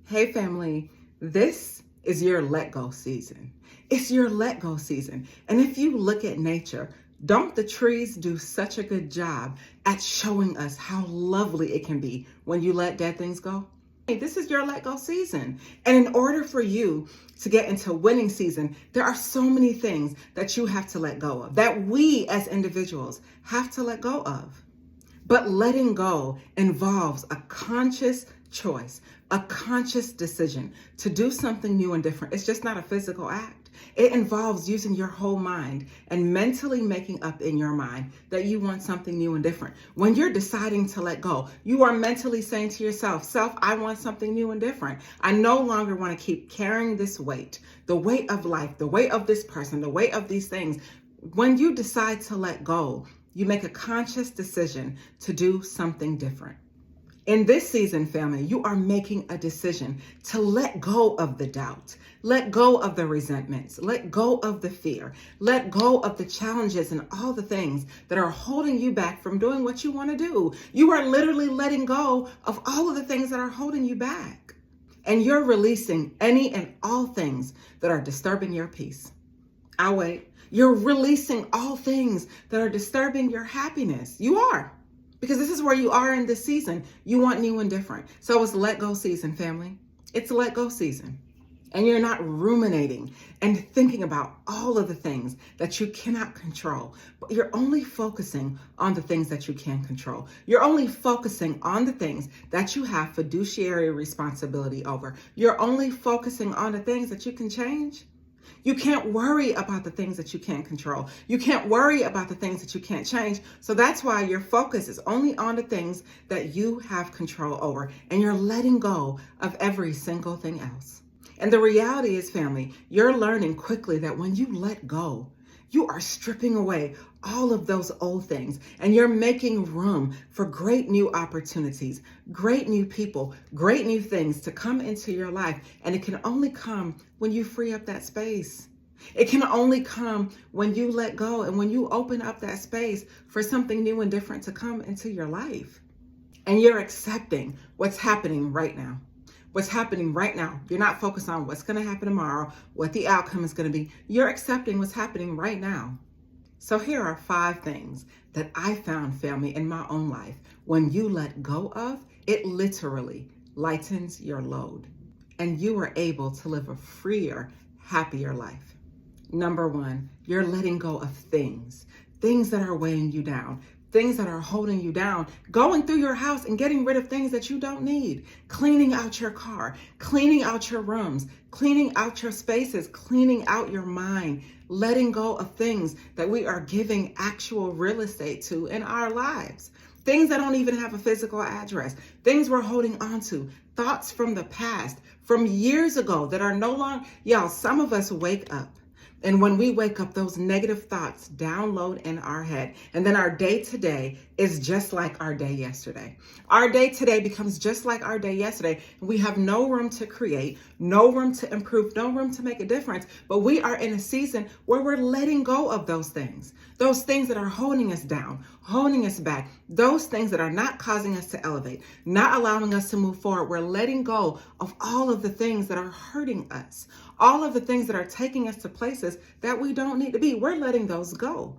Hey family, this is your let go season. It's your let go season. And if you look at nature, don't the trees do such a good job at showing us how lovely it can be when you let dead things go? Hey, this is your let go season. And in order for you to get into winning season, there are so many things that you have to let go of, that we as individuals have to let go of. But letting go involves a conscious choice, a conscious decision to do something new and different. It's just not a physical act. It involves using your whole mind and mentally making up in your mind that you want something new and different. When you're deciding to let go, you are mentally saying to yourself, I want something new and different. I no longer want to keep carrying this weight, the weight of life, the weight of this person, the weight of these things. When you decide to let go, you make a conscious decision to do something different. In this season, family, you are making a decision to let go of the doubt, let go of the resentments, let go of the fear, let go of the challenges and all the things that are holding you back from doing what you want to do. You are literally letting go of all of the things that are holding you back. And you're releasing any and all things that are disturbing your peace. I'll wait. You're releasing all things that are disturbing your happiness. You are. Because this is where you are in this season. You want new and different. So it's let go season, family. It's let go season. And you're not ruminating and thinking about all of the things that you cannot control, but you're only focusing on the things that you can control. You're only focusing on the things that you have fiduciary responsibility over. You're only focusing on the things that you can change. You can't worry about the things that you can't control. You can't worry about the things that you can't change. So that's why your focus is only on the things that you have control over, and you're letting go of every single thing else. And the reality is, family, you're learning quickly that when you let go, you are stripping away all of those old things, and you're making room for great new opportunities, great new people, great new things to come into your life. And it can only come when you free up that space. It can only come when you let go and when you open up that space for something new and different to come into your life. And you're accepting what's happening right now. What's happening right now. You're not focused on what's going to happen tomorrow, what the outcome is going to be. You're accepting what's happening right now. So here are 5 things that I found, family, in my own life. When you let go of, it literally lightens your load, and you are able to live a freer, happier life. Number 1, you're letting go of things that are weighing you down. Things that are holding you down, going through your house and getting rid of things that you don't need, cleaning out your car, cleaning out your rooms, cleaning out your spaces, cleaning out your mind, letting go of things that we are giving actual real estate to in our lives, things that don't even have a physical address, things we're holding on to, thoughts from the past, from years ago that are no longer, y'all, some of us wake up. And when we wake up, those negative thoughts download in our head. And then our day today is just like our day yesterday. Our day today becomes just like our day yesterday. We have no room to create, no room to improve, no room to make a difference. But we are in a season where we're letting go of those things that are holding us down, holding us back, those things that are not causing us to elevate, not allowing us to move forward. We're letting go of all of the things that are hurting us, all of the things that are taking us to places that we don't need to be. We're letting those go.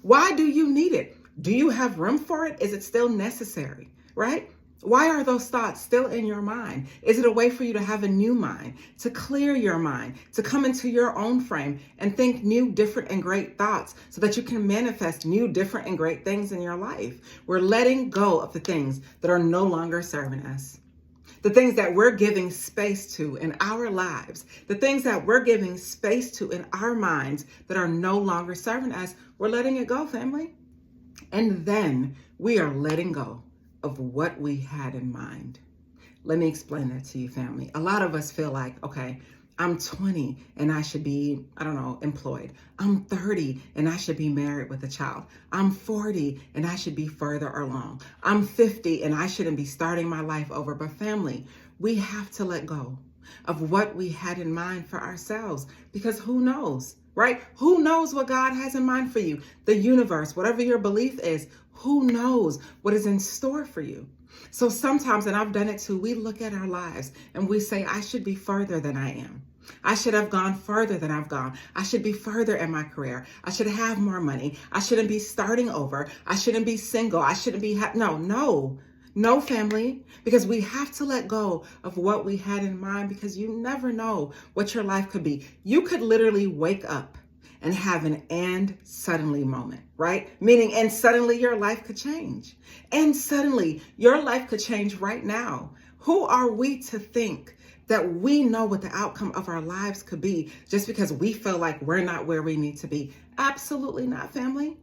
Why do you need it? Do you have room for it? Is it still necessary, right? Why are those thoughts still in your mind? Is it a way for you to have a new mind, to clear your mind, to come into your own frame and think new, different, and great thoughts so that you can manifest new, different, and great things in your life? We're letting go of the things that are no longer serving us. The things that we're giving space to in our lives, the things that we're giving space to in our minds that are no longer serving us, we're letting it go, family. And then we are letting go of what we had in mind. Let me explain that to you, family. A lot of us feel like, okay, I'm 20 and I should be, employed. I'm 30 and I should be married with a child. I'm 40 and I should be further along. I'm 50 and I shouldn't be starting my life over. But family, we have to let go of what we had in mind for ourselves, because who knows, right? Who knows what God has in mind for you? The universe, whatever your belief is, who knows what is in store for you? So sometimes, and I've done it too, we look at our lives and we say, I should be further than I am. I should have gone further than I've gone. I should be further in my career. I should have more money. I shouldn't be starting over. I shouldn't be single. I shouldn't be, no, family, because we have to let go of what we had in mind, because you never know what your life could be. You could literally wake up and have an and suddenly moment, right? Meaning, and suddenly your life could change. And suddenly your life could change right now. Who are we to think that we know what the outcome of our lives could be just because we feel like we're not where we need to be? Absolutely not, family.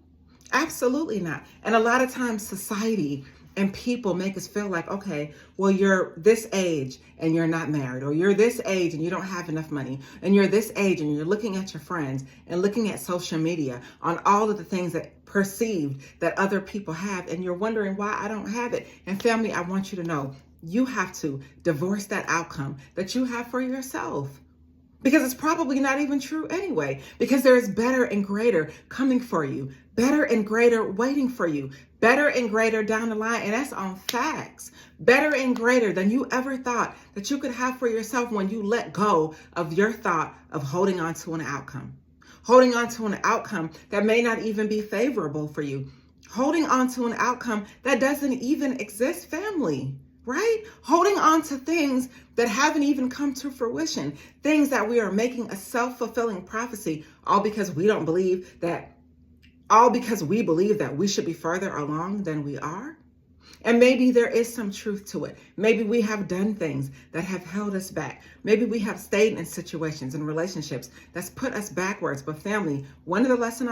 Absolutely not. And a lot of times society and people make us feel like, okay, well, you're this age and you're not married, or you're this age and you don't have enough money, and you're this age and you're looking at your friends and looking at social media on all of the things that perceived that other people have, and you're wondering why I don't have it. And family, I want you to know, you have to divorce that outcome that you have for yourself, because it's probably not even true anyway, because there is better and greater coming for you, better and greater waiting for you, better and greater down the line. And that's on facts. Better and greater than you ever thought that you could have for yourself when you let go of your thought of holding on to an outcome. Holding on to an outcome that may not even be favorable for you. Holding on to an outcome that doesn't even exist, family. Right? Holding on to things that haven't even come to fruition, things that we are making a self-fulfilling prophecy, all because we believe that we should be further along than we are. And maybe there is some truth to it. Maybe we have done things that have held us back. Maybe we have stayed in situations and relationships that's put us backwards. But family, one of the lessons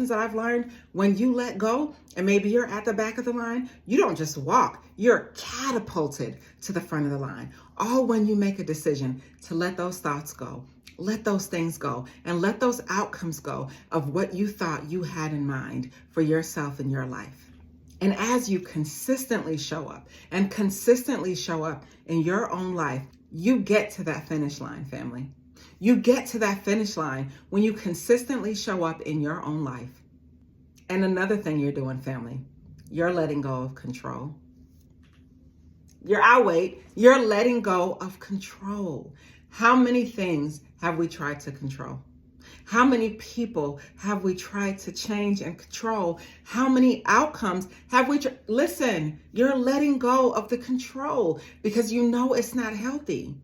that I've learned, when you let go, and maybe you're at the back of the line, you don't just walk, you're catapulted to the front of the line. All when you make a decision to let those thoughts go, let those things go, and let those outcomes go of what you thought you had in mind for yourself and your life. And as you consistently show up in your own life, you get to that finish line, family. You get to that finish line when you consistently show up in your own life. And another thing you're doing, family, you're letting go of control. You're letting go of control. How many things have we tried to control? How many people have we tried to change and control? How many outcomes have we Listen, you're letting go of the control because you know it's not healthy.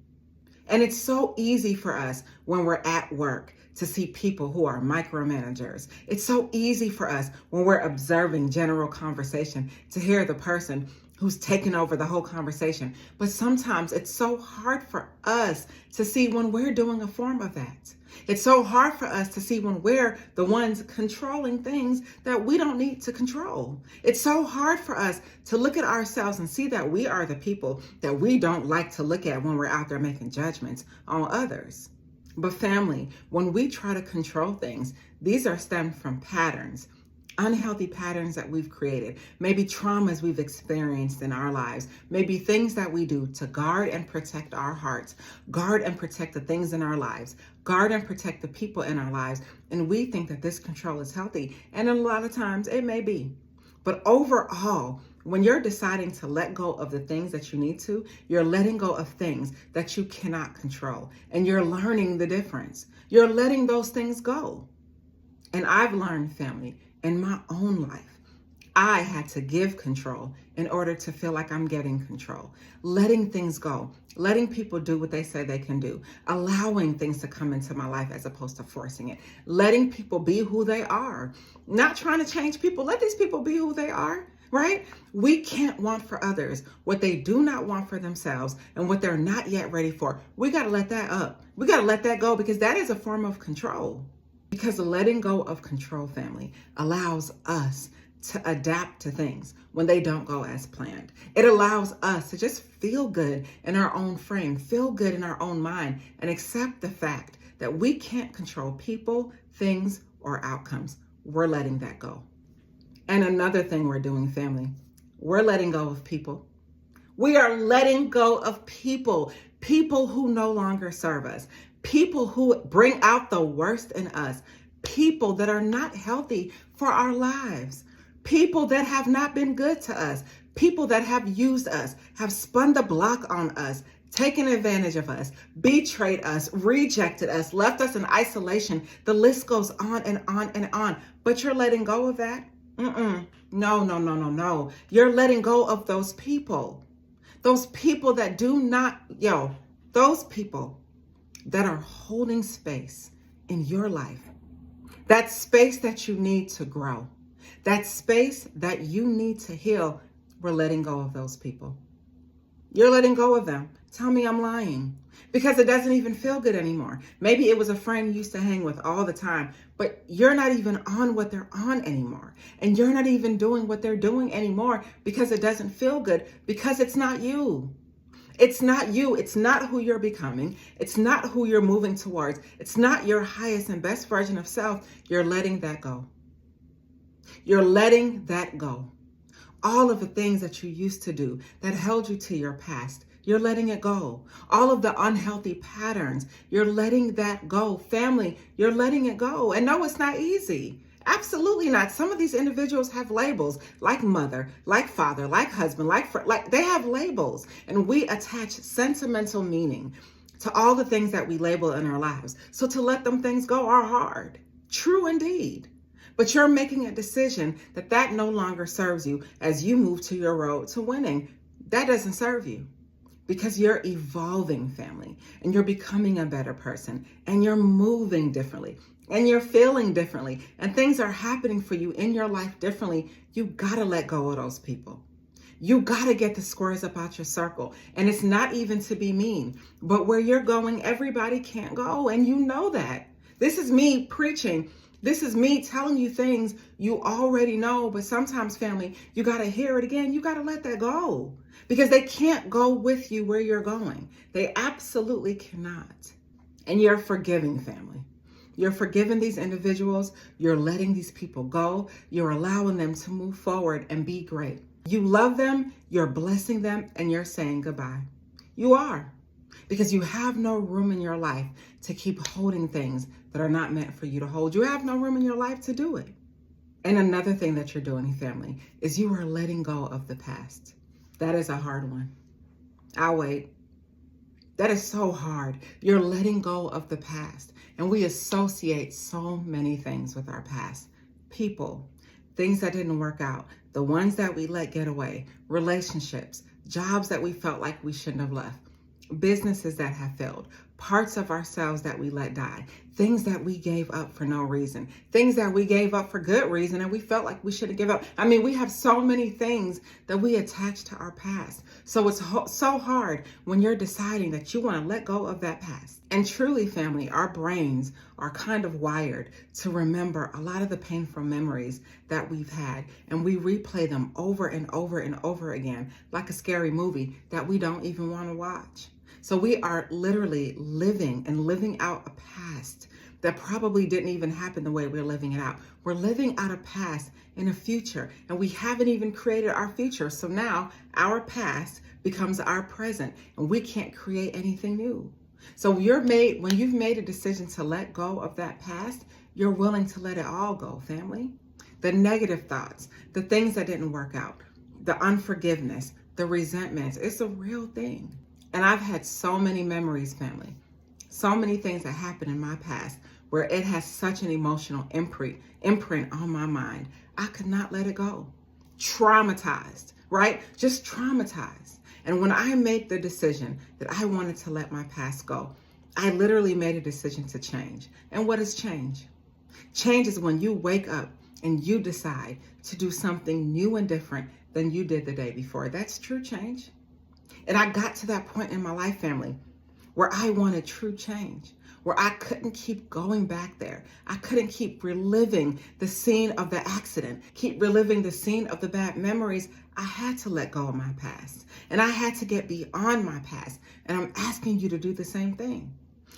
And it's so easy for us when we're at work to see people who are micromanagers. It's so easy for us when we're observing general conversation to hear the person who's taking over the whole conversation. But sometimes it's so hard for us to see when we're doing a form of that. It's so hard for us to see when we're the ones controlling things that we don't need to control. It's so hard for us to look at ourselves and see that we are the people that we don't like to look at when we're out there making judgments on others. But family, when we try to control things, these are stemmed from patterns. Unhealthy patterns that we've created, maybe traumas we've experienced in our lives, maybe things that we do to guard and protect our hearts, guard and protect the things in our lives, guard and protect the people in our lives. And we think that this control is healthy. And a lot of times it may be. But overall, when you're deciding to let go of the things that you need to, you're letting go of things that you cannot control. And you're learning the difference. You're letting those things go. And I've learned, family, in my own life, I had to give control in order to feel like I'm getting control. Letting things go, letting people do what they say they can do, allowing things to come into my life as opposed to forcing it, letting people be who they are, not trying to change people. Let these people be who they are, right? We can't want for others what they do not want for themselves and what they're not yet ready for. We got to let that up. We got to let that go, because that is a form of control. Because letting go of control, family, allows us to adapt to things when they don't go as planned. It allows us to just feel good in our own frame, feel good in our own mind, and accept the fact that we can't control people, things, or outcomes. We're letting that go. And another thing we're doing, family, we're letting go of people. We are letting go of people who no longer serve us. People who bring out the worst in us, people that are not healthy for our lives, people that have not been good to us, People that have used us, have spun the block on us, taken advantage of us, betrayed us, rejected us, left us in isolation. The list goes on and on and on. But you're letting go of that? No, no, no, no, no. You're letting go of those people. Those people that do not, those people that are holding space in your life. That space that you need to grow. That space that you need to heal. We're letting go of those people. You're letting go of them. Tell me I'm lying. Because it doesn't even feel good anymore. Maybe it was a friend you used to hang with all the time, but you're not even on what they're on anymore. And you're not even doing what they're doing anymore because it doesn't feel good, because it's not you. It's not you. It's not who you're becoming. It's not who you're moving towards. It's not your highest and best version of self. You're letting that go. You're letting that go. All of the things that you used to do that held you to your past, you're letting it go. All of the unhealthy patterns, you're letting that go. Family, you're letting it go. And no, it's not easy. Absolutely not. Some of these individuals have labels like mother, like father, like husband, like they have labels. And we attach sentimental meaning to all the things that we label in our lives. So to let them things go are hard. True indeed. But you're making a decision that no longer serves you as you move to your road to winning. That doesn't serve you because you're evolving, family, and you're becoming a better person, and you're moving differently, and you're feeling differently, and things are happening for you in your life differently. You gotta let go of those people. You gotta get the squares up out your circle. And it's not even to be mean, but where you're going, everybody can't go, and you know that. This is me preaching. This is me telling you things you already know, but sometimes, family, you got to hear it again. You got to let that go because they can't go with you where you're going. They absolutely cannot. And you're forgiving, family. You're forgiving these individuals. You're letting these people go. You're allowing them to move forward and be great. You love them, you're blessing them, and you're saying goodbye. You are. Because you have no room in your life to keep holding things that are not meant for you to hold. You have no room in your life to do it. And another thing that you're doing, family, is you are letting go of the past. That is a hard one. I'll wait. That is so hard. You're letting go of the past. And we associate so many things with our past. People, things that didn't work out, the ones that we let get away, relationships, jobs that we felt like we shouldn't have left, businesses that have failed, parts of ourselves that we let die, things that we gave up for no reason, things that we gave up for good reason and we felt like we shouldn't give up. I mean, we have so many things that we attach to our past. So it's so hard when you're deciding that you want to let go of that past. And truly, family, our brains are kind of wired to remember a lot of the painful memories that we've had, and we replay them over and over and over again, like a scary movie that we don't even want to watch. So we are literally living out a past that probably didn't even happen the way we're living it out. We're living out a past in a future, and we haven't even created our future. So now our past becomes our present, and we can't create anything new. So when you've made a decision to let go of that past, you're willing to let it all go, family. The negative thoughts, the things that didn't work out, the unforgiveness, the resentments, it's a real thing. And I've had so many memories, family, so many things that happened in my past where it has such an emotional imprint on my mind. I could not let it go. Traumatized, right? Just traumatized. And when I made the decision that I wanted to let my past go, I literally made a decision to change. And what is change? Change is when you wake up and you decide to do something new and different than you did the day before. That's true change. And I got to that point in my life, family, where I wanted true change, where I couldn't keep going back there. I couldn't keep reliving the scene of the accident, keep reliving the scene of the bad memories. I had to let go of my past, and I had to get beyond my past. And I'm asking you to do the same thing.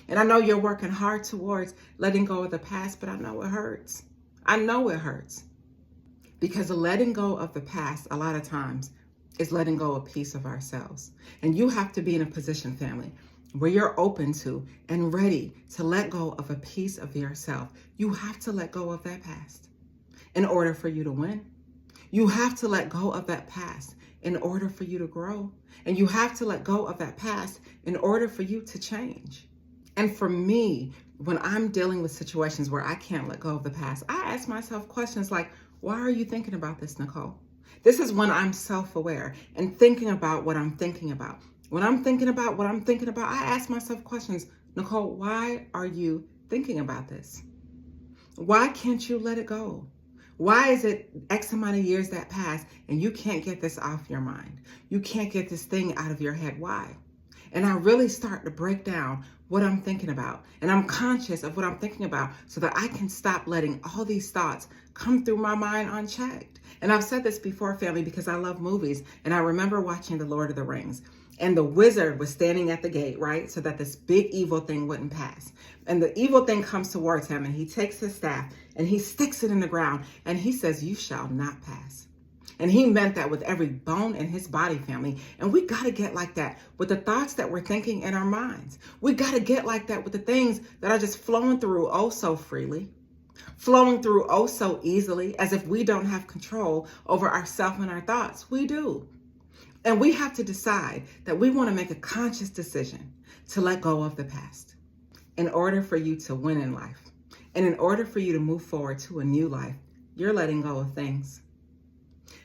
And I know you're working hard towards letting go of the past, but I know it hurts. I know it hurts. Because letting go of the past, a lot of times, is letting go of a piece of ourselves. And you have to be in a position, family, where you're open to and ready to let go of a piece of yourself. You have to let go of that past in order for you to win. You have to let go of that past in order for you to grow. And you have to let go of that past in order for you to change. And for me, when I'm dealing with situations where I can't let go of the past, I ask myself questions like, why are you thinking about this, Nicole? This is when I'm self-aware and thinking about what I'm thinking about. When I'm thinking about what I'm thinking about, I ask myself questions. Nicole, why are you thinking about this? Why can't you let it go? Why is it X amount of years that pass and you can't get this off your mind? You can't get this thing out of your head. Why? And I really start to break down what I'm thinking about. And I'm conscious of what I'm thinking about so that I can stop letting all these thoughts come through my mind unchecked. And I've said this before, family, because I love movies. And I remember watching The Lord of the Rings. And the wizard was standing at the gate, right? So that this big evil thing wouldn't pass. And the evil thing comes towards him and he takes his staff and he sticks it in the ground and he says, "You shall not pass." And he meant that with every bone in his body, family. And we got to get like that with the thoughts that we're thinking in our minds. We got to get like that with the things that are just flowing through oh so freely, flowing through oh so easily, as if we don't have control over ourselves and our thoughts. We do. And we have to decide that we want to make a conscious decision to let go of the past in order for you to win in life. And in order for you to move forward to a new life, you're letting go of things.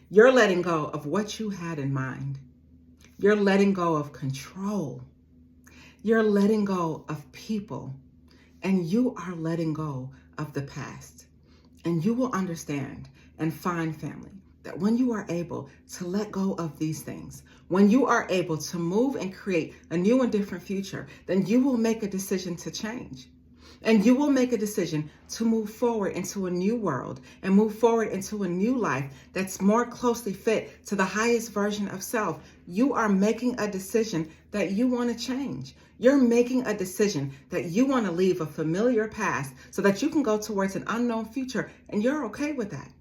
You're letting go of what you had in mind. You're letting go of control. You're letting go of people. And you are letting go of the past. And you will understand and find, family, that when you are able to let go of these things, when you are able to move and create a new and different future, then you will make a decision to change. And you will make a decision to move forward into a new world and move forward into a new life that's more closely fit to the highest version of self. You are making a decision that you want to change. You're making a decision that you want to leave a familiar past so that you can go towards an unknown future, and you're okay with that.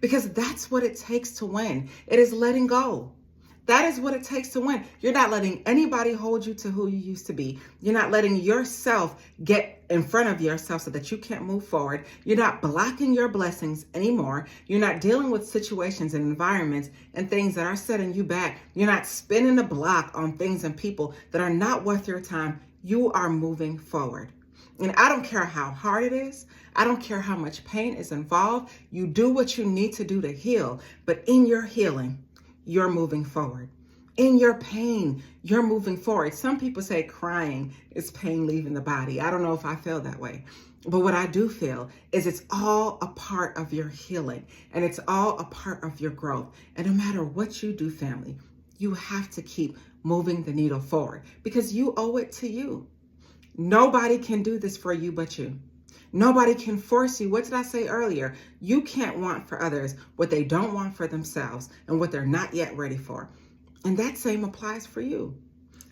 Because that's what it takes to win. It is letting go. That is what it takes to win. You're not letting anybody hold you to who you used to be. You're not letting yourself get in front of yourself so that you can't move forward. You're not blocking your blessings anymore. You're not dealing with situations and environments and things that are setting you back. You're not spinning the block on things and people that are not worth your time. You are moving forward. And I don't care how hard it is. I don't care how much pain is involved. You do what you need to do to heal. But in your healing, you're moving forward. In your pain, you're moving forward. Some people say crying is pain leaving the body. I don't know if I feel that way. But what I do feel is it's all a part of your healing. And it's all a part of your growth. And no matter what you do, family, you have to keep moving the needle forward because you owe it to you. Nobody can do this for you but you. Nobody can force you. What did I say earlier? You can't want for others what they don't want for themselves and what they're not yet ready for. And that same applies for you.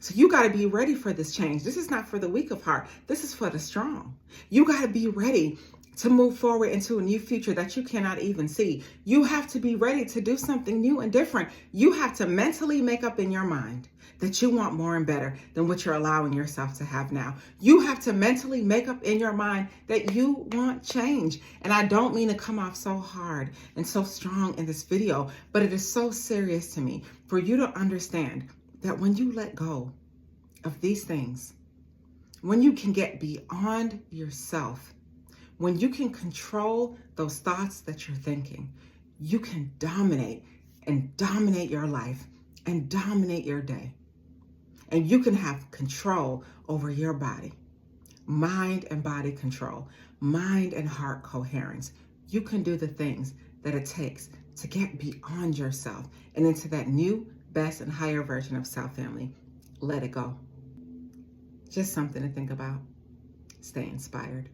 So you got to be ready for this change. This is not for the weak of heart. This is for the strong. You got to be ready to move forward into a new future that you cannot even see. You have to be ready to do something new and different. You have to mentally make up in your mind that you want more and better than what you're allowing yourself to have now. You have to mentally make up in your mind that you want change. And I don't mean to come off so hard and so strong in this video, but it is so serious to me for you to understand that when you let go of these things, when you can get beyond yourself, when you can control those thoughts that you're thinking, you can dominate your life and dominate your day. And you can have control over your body, mind and body control, mind and heart coherence. You can do the things that it takes to get beyond yourself and into that new, best, and higher version of self, family. Let it go. Just something to think about. Stay inspired.